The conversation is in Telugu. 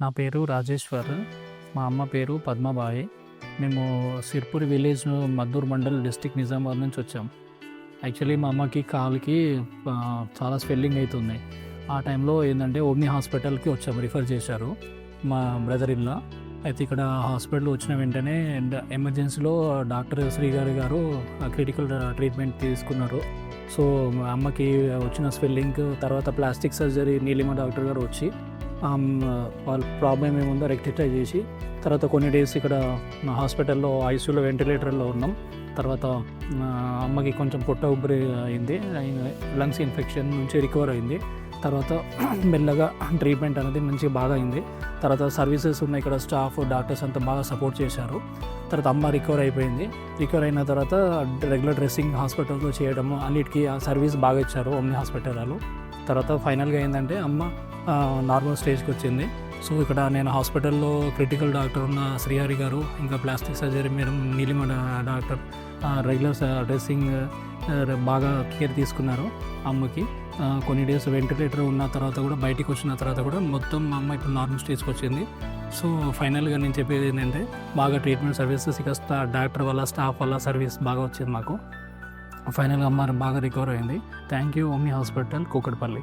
నా పేరు రాజేశ్వర్. మా అమ్మ పేరు పద్మబాయి. మేము సిర్పూర్ విలేజ్ మద్దూర్ మండల్ డిస్ట్రిక్ట్ నిజామాబాద్ నుంచి వచ్చాం. యాక్చువల్లీ మా అమ్మకి కాలుకి చాలా స్వెల్లింగ్ అవుతుంది. ఆ టైంలో ఏంటంటే ఓమ్ని హాస్పిటల్కి వచ్చాం, రిఫర్ చేశారు మా బ్రదర్ ఇల్లా. అయితే ఇక్కడ హాస్పిటల్ వచ్చిన వెంటనే ఎమర్జెన్సీలో డాక్టర్ శ్రీగారి గారు క్రిటికల్ ట్రీట్మెంట్ తీసుకున్నారు. సో మా అమ్మకి వచ్చిన స్వెల్లింగ్ తర్వాత ప్లాస్టిక్ సర్జరీ నీలిమ డాక్టర్ గారు వచ్చి వాళ్ళ ప్రాబ్లం ఏముందో రెక్టిఫై చేసి తర్వాత కొన్ని డేస్ ఇక్కడ హాస్పిటల్లో ఐసీయూలో వెంటిలేటర్లో ఉన్నాం. తర్వాత అమ్మకి కొంచెం పొట్ట ఉబ్బరి అయింది, లంగ్స్ ఇన్ఫెక్షన్ నుంచి రికవర్ అయింది. తర్వాత మెల్లగా ట్రీట్మెంట్ అనేది మంచిగా బాగా అయింది. తర్వాత సర్వీసెస్ ఉన్నాయి ఇక్కడ, స్టాఫ్ డాక్టర్స్ అంతా బాగా సపోర్ట్ చేశారు. తర్వాత అమ్మ రికవర్ అయిపోయింది. రికవర్ అయిన తర్వాత రెగ్యులర్ డ్రెస్సింగ్ హాస్పిటల్లో చేయడము అన్నిటికీ ఆ సర్వీస్ బాగా ఇచ్చారు ఓమ్ని హాస్పిటల్ వాళ్ళు. తర్వాత ఫైనల్గా ఏంటంటే అమ్మ నార్మల్ స్టేజ్కి వచ్చింది. సో ఇక్కడ నేను హాస్పిటల్లో క్రిటికల్ డాక్టర్ ఉన్న శ్రీహరి గారు, ఇంకా plastic surgery madam Neelima doctor regular dressing బాగా కేర్ తీసుకున్నారు అమ్మకి. కొన్ని డేస్ వెంటిలేటర్ ఉన్న తర్వాత కూడా బయటికి వచ్చిన తర్వాత కూడా మొత్తం మా అమ్మ ఇప్పుడు నార్మల్ స్టేజ్కి వచ్చింది. సో ఫైనల్గా నేను చెప్పేది ఏంటంటే బాగా ట్రీట్మెంట్ సర్వీసెస్ ఇక డాక్టర్ వల్ల స్టాఫ్ వల్ల సర్వీస్ బాగా వచ్చింది మాకు. ఫైనల్గా అమ్మ బాగా రికవర్ అయింది. Thank you omni hospital Kukatpally.